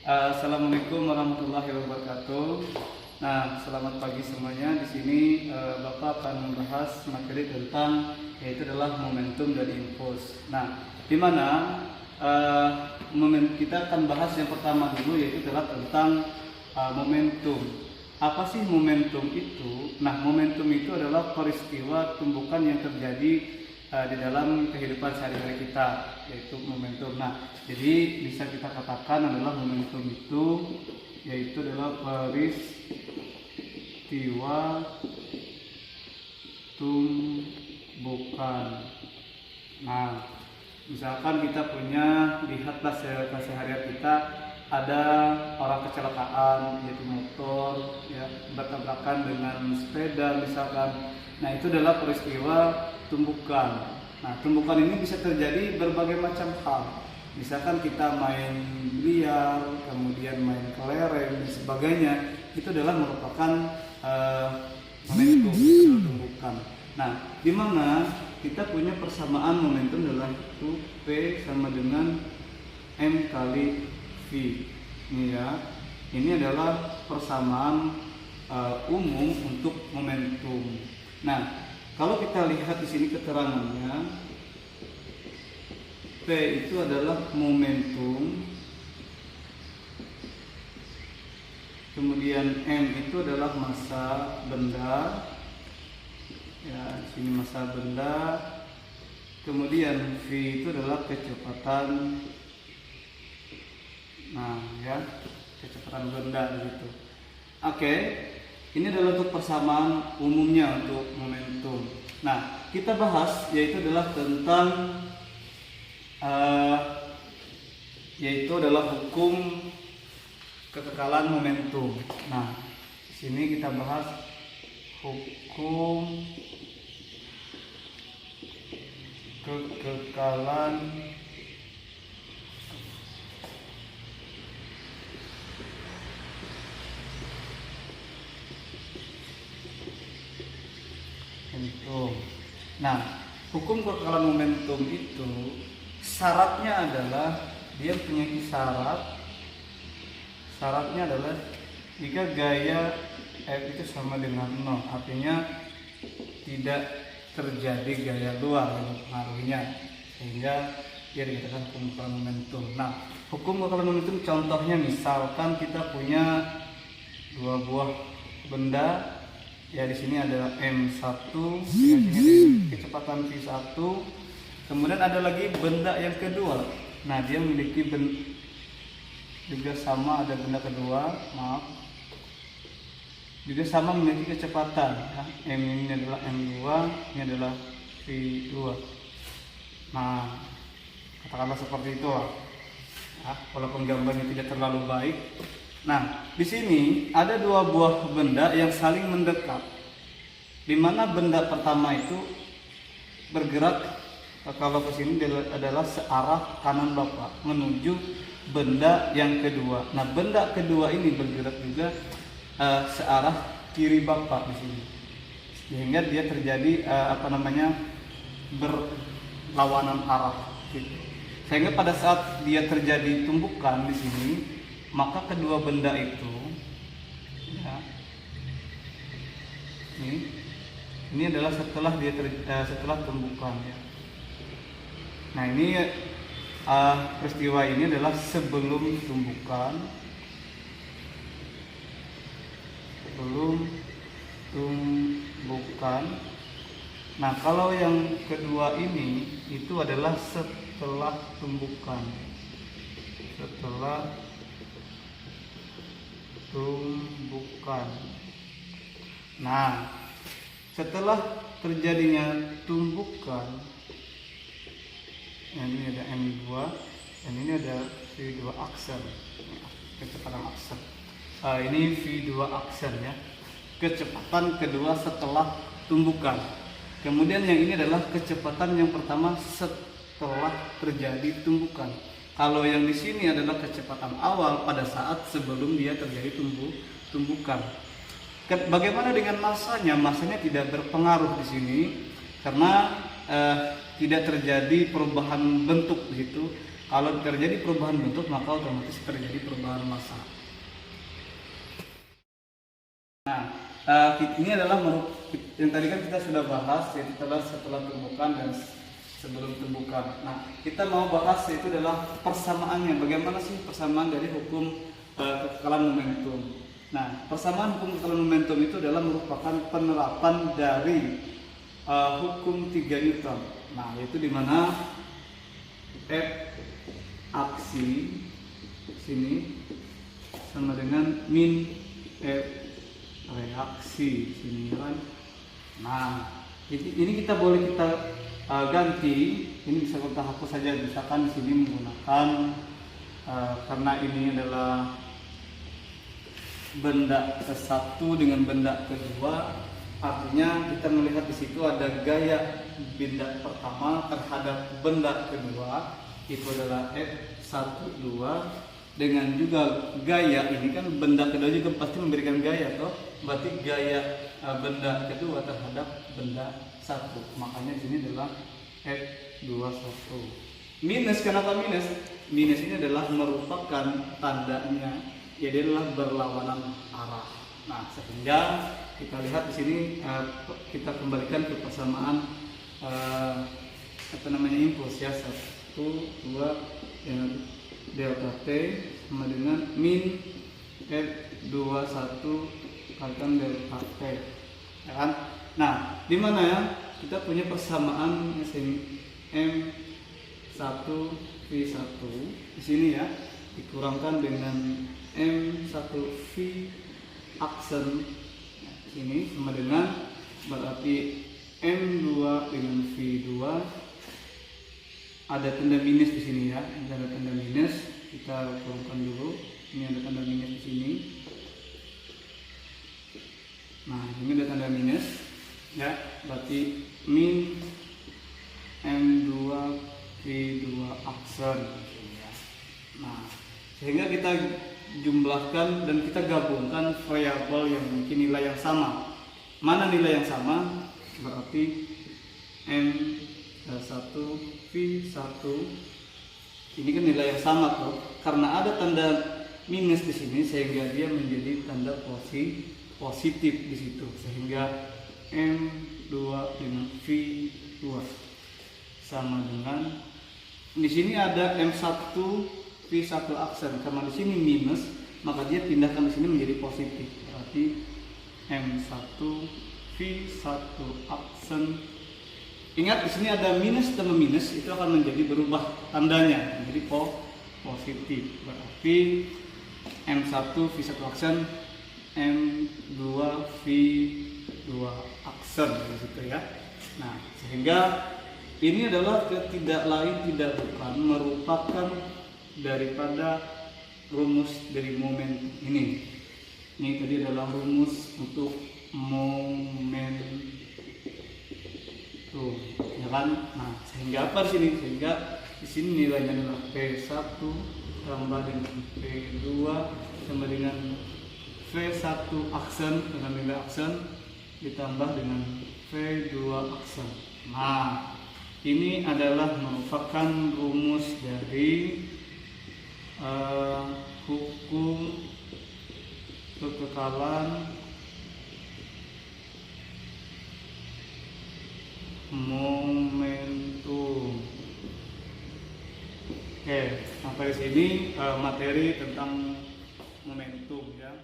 Assalamualaikum warahmatullahi wabarakatuh. Nah, selamat pagi semuanya. Di sini Bapak akan membahas materi tentang yaitu adalah momentum dari impuls. Nah, di mana kita akan bahas yang pertama dulu yaitu adalah tentang momentum. Apa sih momentum itu? Nah, momentum itu adalah peristiwa tumbukan yang terjadi di dalam kehidupan sehari-hari kita, yaitu momentum. Nah, jadi bisa kita katakan adalah momentum itu yaitu adalah peristiwa tumbukan. Nah, misalkan kita punya lihatlah sehari-hari kita ada orang kecelakaan yaitu motor ya bertabrakan dengan sepeda misalkan. Nah, itu adalah peristiwa tumbukan. Nah, tumbukan ini bisa terjadi berbagai macam hal. Misalkan kita main biliar, kemudian main kelereng dan sebagainya, itu adalah merupakan momentum tumbukan. Nah, di mana kita punya persamaan momentum adalah itu P sama dengan M kali V. Ini ya. Ini adalah persamaan umum untuk momentum. Nah, kalau kita lihat di sini keterangannya, P itu adalah momentum, kemudian M itu adalah massa benda, ya di sini massa benda, kemudian V itu adalah kecepatan, nah ya kecepatan benda begitu. Oke. Ini adalah untuk persamaan umumnya untuk momentum. Nah, kita bahas yaitu adalah tentang yaitu adalah hukum kekekalan momentum. Nah, di sini kita bahas hukum kekekalan momentum. Nah, hukum kekekalan momentum itu syaratnya adalah dia punya syarat. Syaratnya adalah jika gaya F itu sama dengan 0, artinya tidak terjadi gaya luar yang mempengaruhinya, sehingga dia dikatakan hukum kekekalan momentum. Nah, hukum kekekalan momentum contohnya misalkan kita punya dua buah benda. Ya, di sini ada M1 dengan kecepatan V1. Kemudian ada lagi benda yang kedua. Nah, dia memiliki juga sama, ada benda kedua, maaf. Juga sama memiliki kecepatan. Ya. M ini adalah M2, ini adalah V2. Nah, katakanlah seperti itu lah. Ya, walaupun gambarnya tidak terlalu baik. Nah, di sini ada dua buah benda yang saling mendekat, di mana benda pertama itu bergerak kalau ke sini adalah searah kanan Bapak menuju benda yang kedua. Nah, benda kedua ini bergerak juga searah kiri Bapak di sini, sehingga dia terjadi berlawanan arah. Gitu. Sehingga pada saat dia terjadi tumbukan di sini, maka kedua benda itu ya, ini adalah setelah setelah tumbukan ya. Nah, ini peristiwa ini adalah sebelum tumbukan, Nah, kalau yang kedua ini itu adalah setelah tumbukan. Nah, setelah terjadinya tumbukan, ini ada M2 dan ini ada V2 aksen, kecepatan aksen. Ini V2 aksen ya, kecepatan kedua setelah tumbukan. Kemudian yang ini adalah kecepatan yang pertama setelah terjadi tumbukan. Kalau yang di sini adalah kecepatan awal pada saat sebelum dia terjadi tumbukan. Bagaimana dengan masanya? Masanya tidak berpengaruh di sini karena tidak terjadi perubahan bentuk begitu. Kalau terjadi perubahan bentuk maka otomatis terjadi perubahan massa. Nah, ini adalah yang tadi kan kita sudah bahas, yaitu setelah tumbukan dan sebelum tumbukan. Nah, kita mau bahas yaitu adalah persamaannya. Bagaimana sih persamaan dari hukum kekekalan momentum? Nah, persamaan hukum kekekalan momentum itu adalah merupakan penerapan dari hukum 3 Newton. Nah, yaitu di mana F aksi sini sama dengan min F reaksi sini kan. Nah, ini kita boleh ganti. Ini bisa kita hapus saja, misalkan di sini menggunakan karena ini adalah benda ke-1 dengan benda kedua, artinya kita melihat di situ ada gaya benda pertama terhadap benda kedua, itu adalah F1 2, dengan juga gaya ini kan benda kedua juga pasti memberikan gaya toh, berarti gaya benda kedua terhadap benda 1, makanya di sini adalah F21. Minus, kenapa minus? Minus ini adalah merupakan tandanya, ya dia adalah berlawanan arah. Nah, sehingga kita lihat di sini kita kembalikan ke persamaan impuls ya, 1 2 dengan delta T sama dengan min F21 kalikan delta T, ya kan? Nah, di mana ya kita punya persamaan M1 V1 di sini ya, dikurangkan dengan M1 V aksen ini sama dengan berarti M2 dengan V2, ada tanda minus di sini ya, ada tanda minus, kita kurangkan dulu. Ini ada tanda minus di sini. Nah, ini ada tanda minus ya, berarti min M2 V2 aksen. Nah, sehingga kita jumlahkan dan kita gabungkan variabel yang memiliki nilai yang sama. Mana nilai yang sama? Berarti M1 V1 ini kan nilai yang sama tuh. Karena ada tanda minus di sini sehingga dia menjadi tanda positif di situ. Sehingga M2 dengan V2 sama dengan di sini ada M1 V1 aksen, karena di sini minus maka dia pindahkan di sini menjadi positif, berarti M1 V1 aksen. Ingat di sini ada minus tambah minus itu akan menjadi berubah tandanya menjadi positif, berarti M1 V1 aksen M2 V2 aksen gitu ya. Nah, sehingga ini adalah tidak lain tidak bukan merupakan daripada rumus dari momentum ini. Ini tadi adalah rumus untuk momentum, ya kan? Nah, sehingga apa di sini? Sehingga di sini nilainya adalah P1 tambah dengan P2 sama dengan V1 aksen dengan nilai aksen ditambah dengan V2 aksen. Nah, ini adalah merupakan rumus dari hukum kekekalan momentum. Oke, sampai sini materi tentang momentum ya.